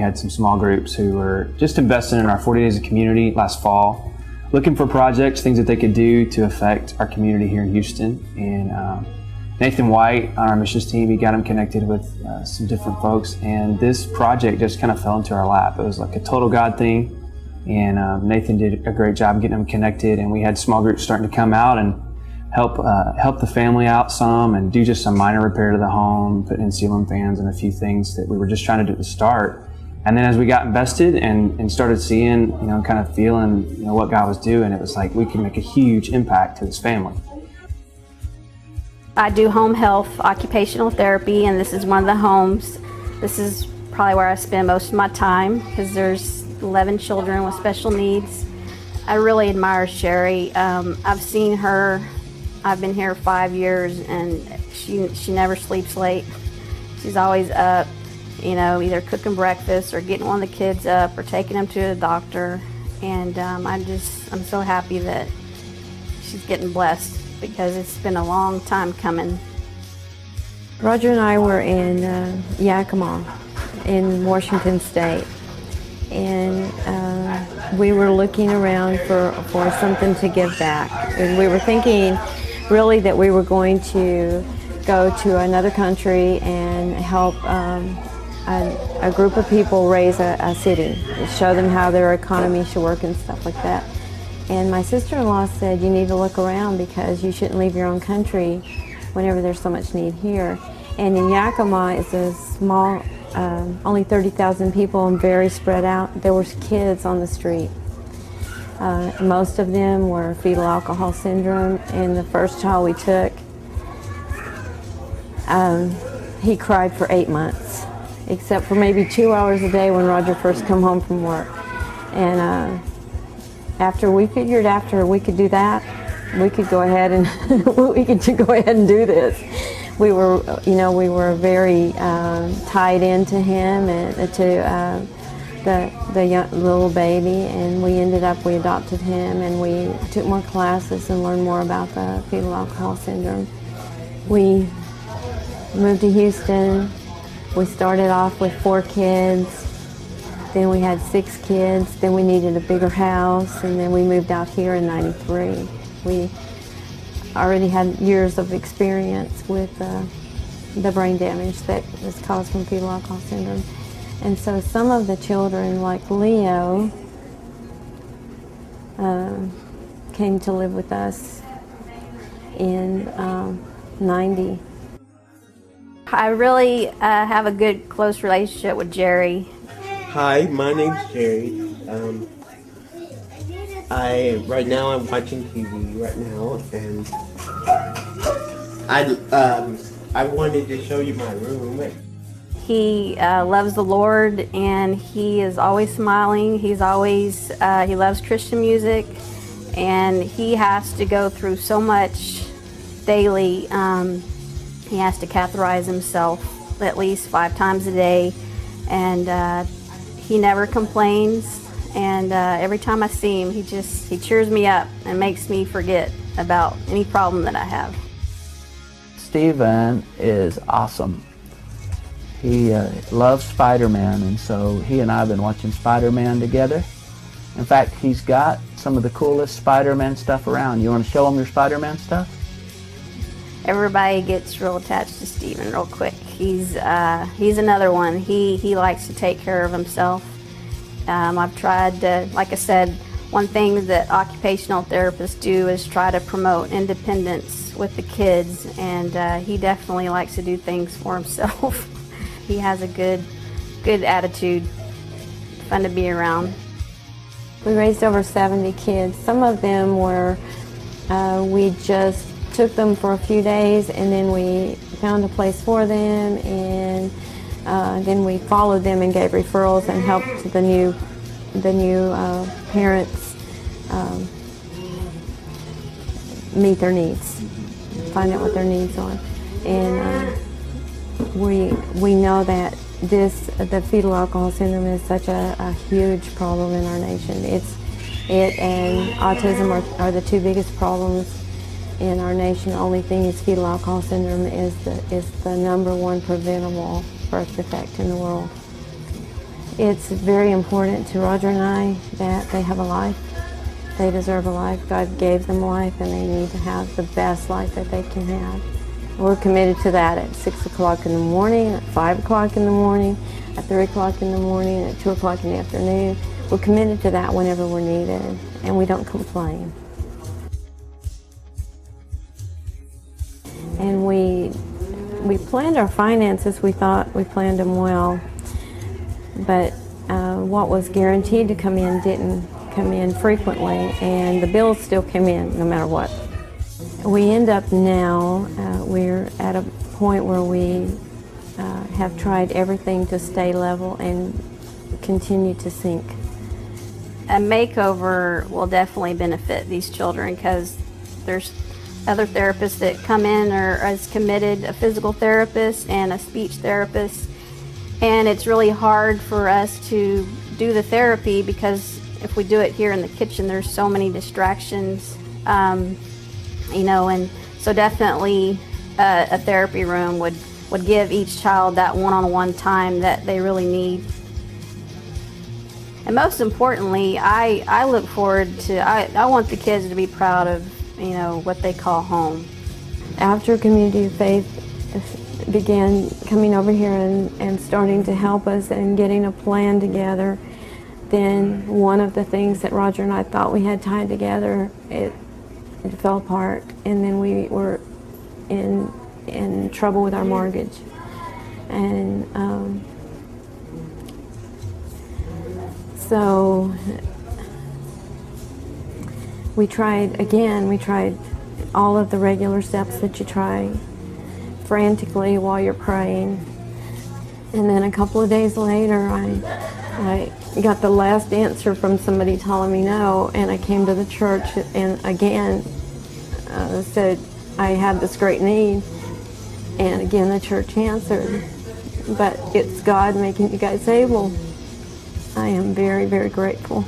had some small groups who were just investing in our 40 Days of Community last fall, looking for projects, things that they could do to affect our community here in Houston. And Nathan White on our missions team, he got him connected with some different folks, and this project just kind of fell into our lap. It was like a total God thing, and Nathan did a great job getting them connected, and we had small groups starting to come out and help the family out some and do just some minor repair to the home, put in ceiling fans and a few things that we were just trying to do at the start. And then as we got invested and started seeing, kind of feeling, what God was doing, it was like we could make a huge impact to this family. I do home health, occupational therapy, and this is one of the homes. This is probably where I spend most of my time because there's 11 children with special needs. I really admire Sherry. I've seen her. I've been here 5 years, and she never sleeps late. She's always up, either cooking breakfast or getting one of the kids up or taking them to the doctor. And I'm so happy that she's getting blessed because it's been a long time coming. Roger and I were in Yakima in Washington State, and we were looking around for something to give back. And we were thinking really that we were going to go to another country and help a group of people raise a city, show them how their economy should work and stuff like that. And my sister-in-law said, you need to look around because you shouldn't leave your own country whenever there's so much need here. And in Yakima, it's a small, only 30,000 people and very spread out. There were kids on the street. Most of them were fetal alcohol syndrome, and the first child we took, he cried for 8 months, except for maybe 2 hours a day when Roger first come home from work. And after we could do that, we could go ahead and do this. We were very tied into him and to the young, little baby, and we adopted him, and we took more classes and learned more about the fetal alcohol syndrome. We moved to Houston. We started off with 4 kids. Then we had 6 kids, then we needed a bigger house, and then we moved out here in '93. We already had years of experience with the brain damage that is caused from fetal alcohol syndrome. And so some of the children, like Leo, came to live with us in '90. I really have a good, close relationship with Jerry. Hi, my name's Jerry. Right now I'm watching TV right now, and I wanted to show you my room. He loves the Lord, and he is always smiling. He loves Christian music, and he has to go through so much daily. He has to catheterize himself at least 5 times a day, and he never complains, and every time I see him, he cheers me up and makes me forget about any problem that I have. Stephen is awesome. He loves Spider-Man, and so he and I have been watching Spider-Man together. In fact, he's got some of the coolest Spider-Man stuff around. You want to show him your Spider-Man stuff? Everybody gets real attached to Stephen real quick. He's another one. He likes to take care of himself. I've tried to, like I said, one thing that occupational therapists do is try to promote independence with the kids, and he definitely likes to do things for himself. He has a good attitude, fun to be around. We raised over 70 kids. Some of them were, we just took them for a few days, and then we found a place for them, and then we followed them and gave referrals and helped the new parents meet their needs, find out what their needs are. And we know that the fetal alcohol syndrome is such a huge problem in our nation. It and autism are the 2 biggest problems in our nation. The only thing is fetal alcohol syndrome is the #1 preventable birth defect in the world. It's very important to Roger and I that they have a life. They deserve a life. God gave them life, and they need to have the best life that they can have. We're committed to that at 6 o'clock in the morning, at 5 o'clock in the morning, at 3 o'clock in the morning, at 2 o'clock in the afternoon. We're committed to that whenever we're needed, and we don't complain. And we planned our finances. We thought we planned them well, but what was guaranteed to come in didn't come in frequently, and the bills still came in no matter what. We end up now, we're at a point where we have tried everything to stay level and continue to sink. A makeover will definitely benefit these children because there's other therapists that come in are as committed, a physical therapist and a speech therapist, and it's really hard for us to do the therapy because if we do it here in the kitchen, there's so many distractions, you know, and so definitely a therapy room would give each child that one-on-one time that they really need. And most importantly, I look forward to, I want the kids to be proud of, you know, what they call home. After Community of Faith began coming over here and starting to help us and getting a plan together, then one of the things that Roger and I thought we had tied together, it fell apart, and then we were in trouble with our mortgage. And so we tried all of the regular steps that you try frantically while you're praying. And then a couple of days later, I got the last answer from somebody telling me no, and I came to the church and again said I had this great need, and again the church answered. But it's God making you guys able. I am very, very grateful.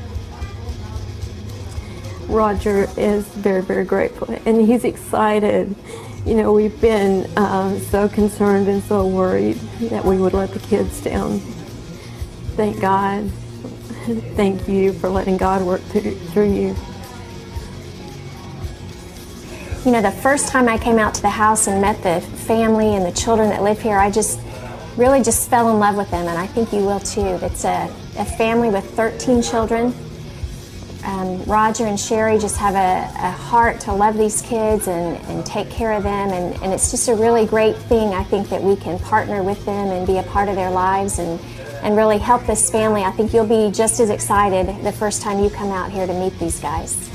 Roger is very, very grateful, and he's excited. You know, we've been so concerned and so worried that we would let the kids down. Thank God. Thank you for letting God work through you. You know, the first time I came out to the house and met the family and the children that live here, I really just fell in love with them, and I think you will too. It's a family with 13 children. Roger and Sherry just have a heart to love these kids and take care of them, and it's just a really great thing, I think, that we can partner with them and be a part of their lives and really help this family. I think you'll be just as excited the first time you come out here to meet these guys.